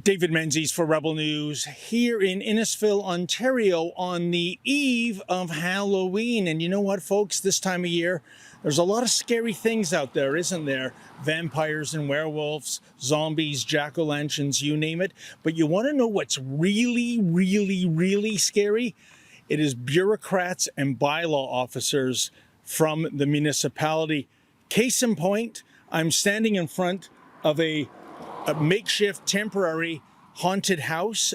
David Menzies for Rebel News here in Innisfil, Ontario on the eve of Halloween. And you know what, folks, this time of year, there's a lot of scary things out there, isn't there? Vampires and werewolves, zombies, jack-o'-lanterns, you name it. But you want to know what's really scary? It is bureaucrats and bylaw officers from the municipality. Case in point, I'm standing in front of a makeshift temporary haunted house.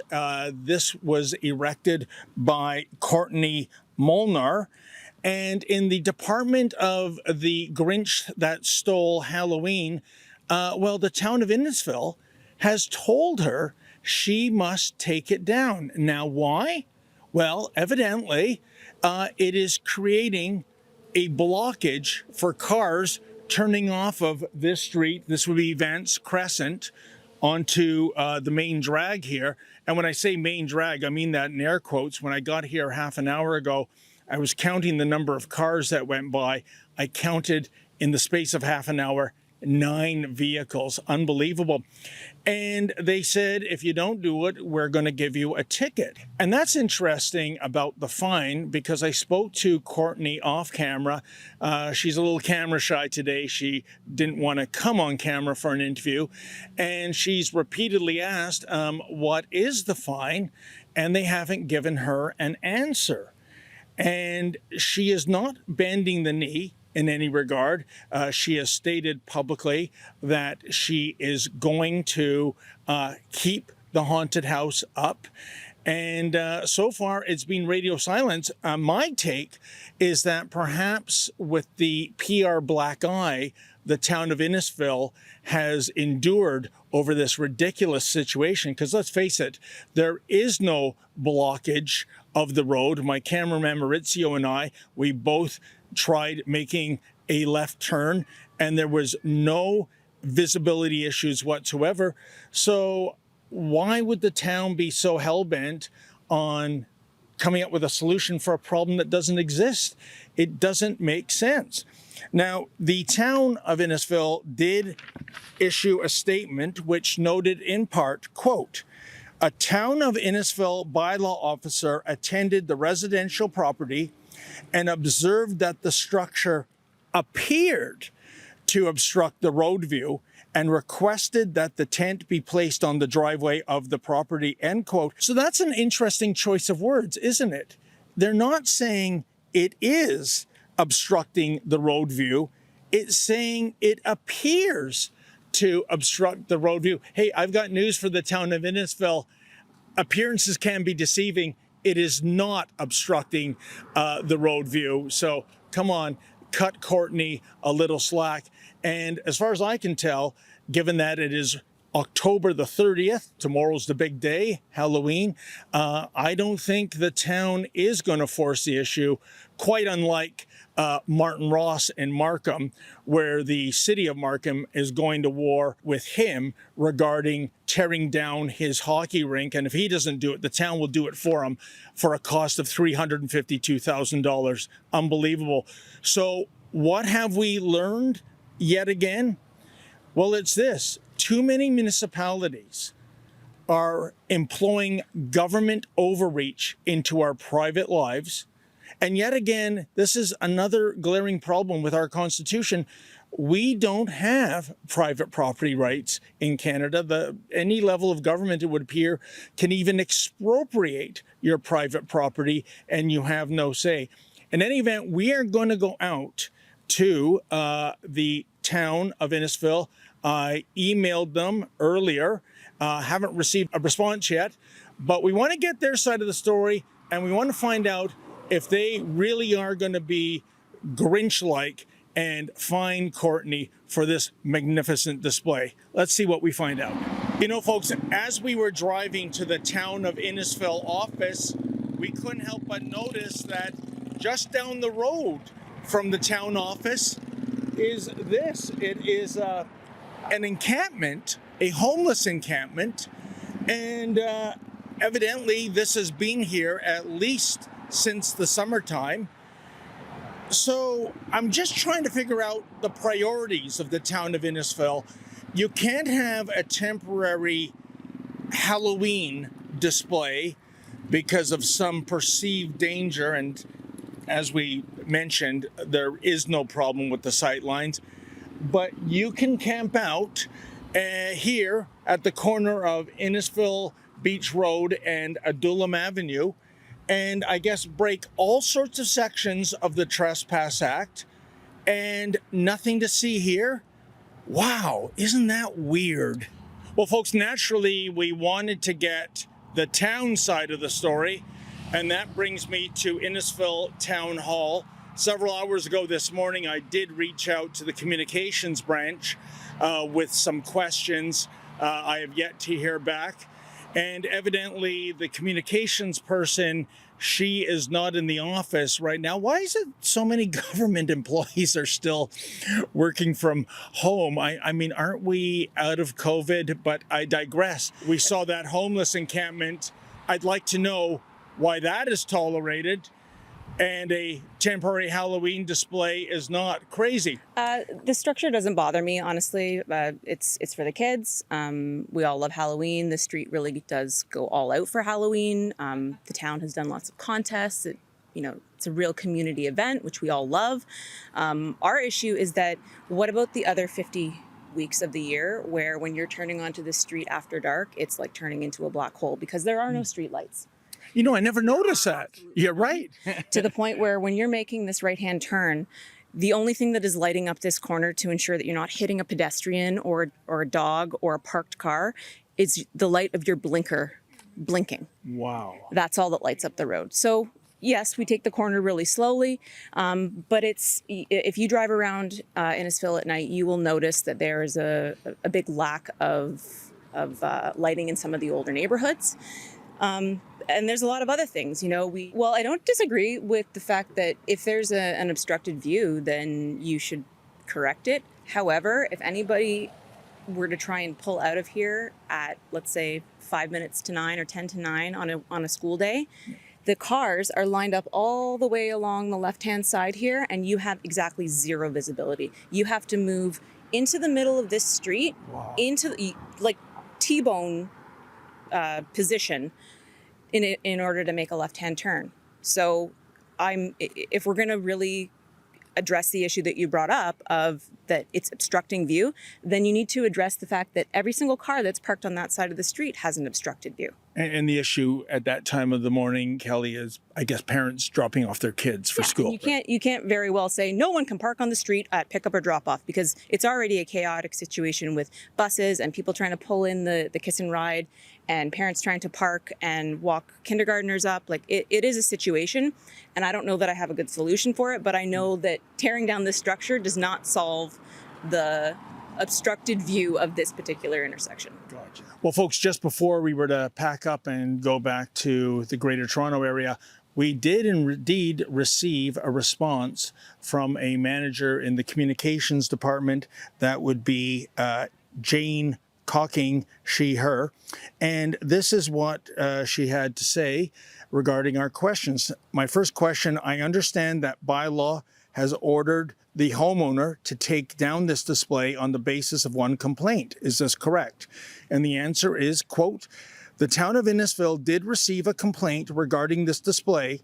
This was erected by Courtney Molnar. And in the department of the Grinch that stole Halloween, the town of Innisfil has told her she must take it down. Now, why? Well, evidently, it is creating a blockage for cars turning off of this street. This would be Vance Crescent onto the main drag here. And when I say main drag, I mean that in air quotes. When I got here half an hour ago, I was counting the number of cars that went by. I counted in the space of half an hour 9 vehicles. Unbelievable. And they said, if you don't do it, we're going to give you a ticket. And that's interesting about the fine, because I spoke to Courtney off camera. She's a little camera shy today. She didn't want to come on camera for an interview. And she's repeatedly asked, what is the fine? And they haven't given her an answer. And she is not bending the knee in any regard. She has stated publicly that she is going to keep the haunted house up. And so far, it's been radio silence. My take is that perhaps with the PR black eye, the town of Innisfil has endured over this ridiculous situation. Because let's face it, there is no blockage of the road. My cameraman Maurizio and I, we both tried making a left turn and there was no visibility issues whatsoever. So why would the town be so hell-bent on coming up with a solution for a problem that doesn't exist? It doesn't make sense. Now, the town of Innisfil did issue a statement which noted in part, quote, "A Town of Innisfil bylaw officer attended the residential property and observed that the structure appeared to obstruct the road view and requested that the tent be placed on the driveway of the property," end quote. So that's an interesting choice of words, isn't it? They're not saying it is obstructing the road view. It's saying it appears to obstruct the road view. Hey, I've got news for the town of Innisfil. Appearances can be deceiving. It is not obstructing the road view. So come on, cut Courtney a little slack. And as far as I can tell, given that it is October the 30th, tomorrow's the big day, Halloween, I don't think the town is going to force the issue, quite unlike Martin Ross in Markham, where the city of Markham is going to war with him regarding tearing down his hockey rink. And if he doesn't do it, the town will do it for him for a cost of $352,000. Unbelievable. So what have we learned yet again? Well, it's this. Too many municipalities are employing government overreach into our private lives. And yet again, this is another glaring problem with our Constitution. We don't have private property rights in Canada. Any level of government, it would appear, can even expropriate your private property and you have no say. In any event, we are going to go out to the town of Innisfil. I emailed them earlier, haven't received a response yet, but we want to get their side of the story and we want to find out if they really are going to be Grinch-like and fine Courtney for this magnificent display. Let's see what we find out. You know, folks, as we were driving to the Town of Innisfil office, we couldn't help but notice that just down the road from the town office is this. It is an encampment, a homeless encampment, and evidently this has been here at least since the summertime. So I'm just trying to figure out the priorities of the town of Innisfil. You can't have a temporary Halloween display because of some perceived danger. And as we mentioned, there is no problem with the sight lines. But you can camp out here at the corner of Innisfil Beach Road and Adulam Avenue, and I guess break all sorts of sections of the Trespass Act, and nothing to see here. Wow, isn't that weird? Well, folks, naturally, we wanted to get the town side of the story, and that brings me to Innisfil Town Hall. Several hours ago this morning, I did reach out to the communications branch with some questions. I have yet to hear back. And evidently, the communications person, she is not in the office right now. Why is it so many government employees are still working from home? I mean, aren't we out of COVID? But I digress. We saw that homeless encampment. I'd like to know why that is tolerated and a temporary Halloween display is not. Crazy. The structure doesn't bother me, honestly. It's for the kids. We all love Halloween. The street really does go all out for Halloween. The town has done lots of contests. It's a real community event, which we all love. Our issue is that what about the other 50 weeks of the year where when you're turning onto the street after dark, it's like turning into a black hole because there are no street lights. I never noticed that. You're right. To the point where when you're making this right-hand turn, the only thing that is lighting up this corner to ensure that you're not hitting a pedestrian or a dog or a parked car is the light of your blinker blinking. Wow. That's all that lights up the road. So yes, we take the corner really slowly, but if you drive around Innisfil at night, you will notice that there is a big lack of lighting in some of the older neighborhoods. And there's a lot of other things, I don't disagree with the fact that if there's an obstructed view, then you should correct it. However, if anybody were to try and pull out of here at, let's say, 5 minutes to 9 or 10 to 9 on a school day, the cars are lined up all the way along the left-hand side here, and you have exactly zero visibility. You have to move into the middle of this street, wow, into the, like, T-bone position in order to make a left-hand turn. So if we're going to really address the issue that you brought up of that it's obstructing view, then you need to address the fact that every single car that's parked on that side of the street has an obstructed view. And the issue at that time of the morning, Kelly, is, I guess, parents dropping off their kids for school. You can't very well say no one can park on the street at pickup or drop off because it's already a chaotic situation with buses and people trying to pull in the kiss and ride and parents trying to park and walk kindergartners up. Like it is a situation, and I don't know that I have a good solution for it, but I know that tearing down this structure does not solve the obstructed view of this particular intersection. Gotcha. Well, folks, just before we were to pack up and go back to the Greater Toronto area, we did indeed receive a response from a manager in the communications department. That would be Jane Cocking, she, her. And this is what she had to say regarding our questions. My first question, I understand that bylaw has ordered the homeowner to take down this display on the basis of one complaint. Is this correct? And the answer is, quote, the Town of Innisfil did receive a complaint regarding this display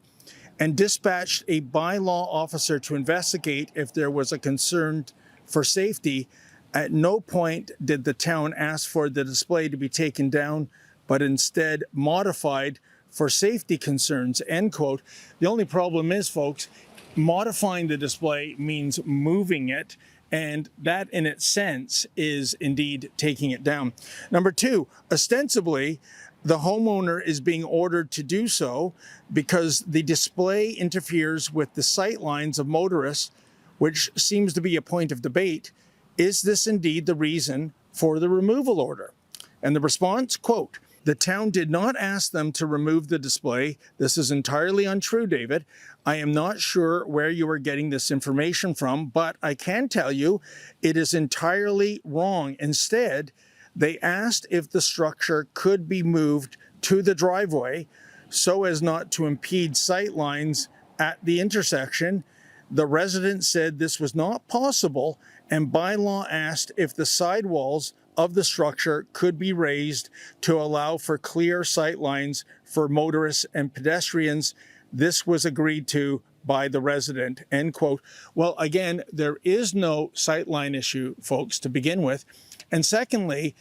and dispatched a bylaw officer to investigate if there was a concern for safety. At no point did the town ask for the display to be taken down, but instead modified for safety concerns, end quote. The only problem is, folks, modifying the display means moving it, and that in its sense is indeed taking it down. Number two, ostensibly, the homeowner is being ordered to do so because the display interferes with the sight lines of motorists, which seems to be a point of debate. Is this indeed the reason for the removal order? And the response, quote, the town did not ask them to remove the display. This is entirely untrue, David. I am not sure where you are getting this information from, but I can tell you it is entirely wrong. Instead, they asked if the structure could be moved to the driveway so as not to impede sight lines at the intersection. The resident said this was not possible, and bylaw asked if the sidewalls of the structure could be raised to allow for clear sight lines for motorists and pedestrians. This was agreed to by the resident, end quote. Well, again, there is no sightline issue, folks, to begin with. And secondly,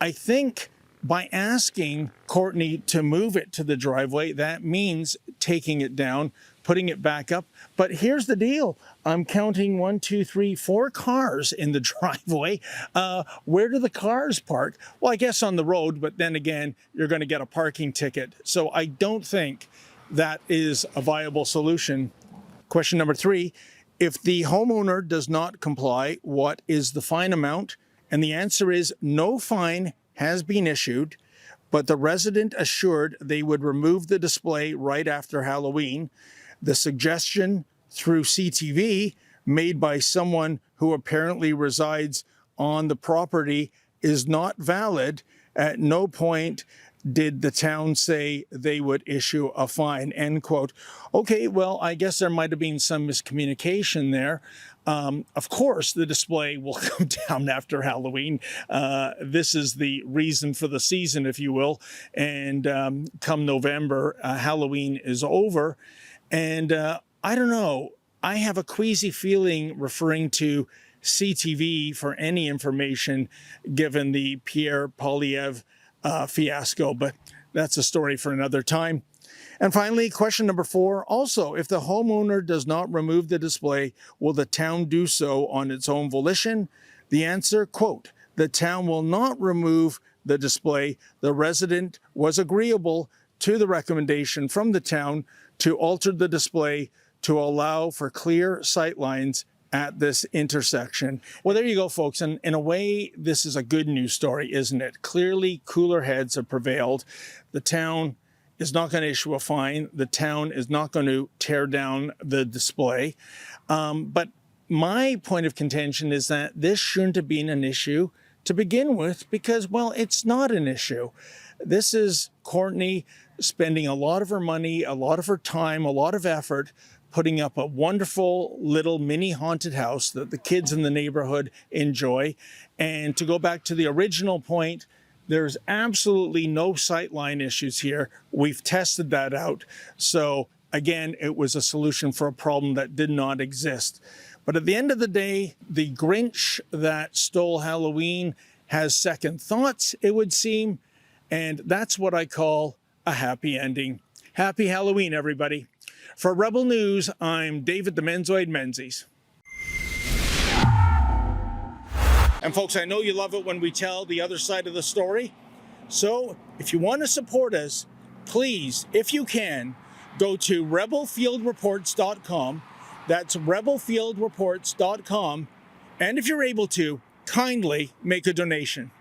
I think by asking Courtney to move it to the driveway, that means taking it down, putting it back up. But here's the deal. I'm counting 1, 2, 3, 4 cars in the driveway. Where do the cars park? Well, I guess on the road, but then again, you're going to get a parking ticket. So I don't think that is a viable solution. Question number 3, if the homeowner does not comply, what is the fine amount? And the answer is no fine has been issued, but the resident assured they would remove the display right after Halloween. The suggestion through CTV made by someone who apparently resides on the property is not valid. At no point did the town say they would issue a fine, end quote. Okay, well, I guess there might have been some miscommunication there. Of course, the display will come down after Halloween. This is the reason for the season, if you will. And come November, Halloween is over. And I don't know, I have a queasy feeling referring to CTV for any information given the Pierre Poilievre fiasco, but that's a story for another time. And finally, question number 4, also, if the homeowner does not remove the display, will the town do so on its own volition? The answer, quote, the town will not remove the display. The resident was agreeable to the recommendation from the town to alter the display to allow for clear sight lines at this intersection. Well, there you go, folks. And in a way, this is a good news story, isn't it? Clearly, cooler heads have prevailed. The town is not going to issue a fine. The town is not going to tear down the display. But my point of contention is that this shouldn't have been an issue to begin with because, well, it's not an issue. This is Courtney spending a lot of her money, a lot of her time, a lot of effort putting up a wonderful little mini haunted house that the kids in the neighborhood enjoy. And to go back to the original point, there's absolutely no sightline issues here. We've tested that out. So again, it was a solution for a problem that did not exist. But at the end of the day, the Grinch that stole Halloween has second thoughts, it would seem. And that's what I call a happy ending. Happy Halloween, everybody. For Rebel News, I'm David the Menzoid Menzies. And folks, I know you love it when we tell the other side of the story. So if you want to support us, please, if you can, go to rebelfieldreports.com. That's rebelfieldreports.com. And if you're able to, kindly make a donation.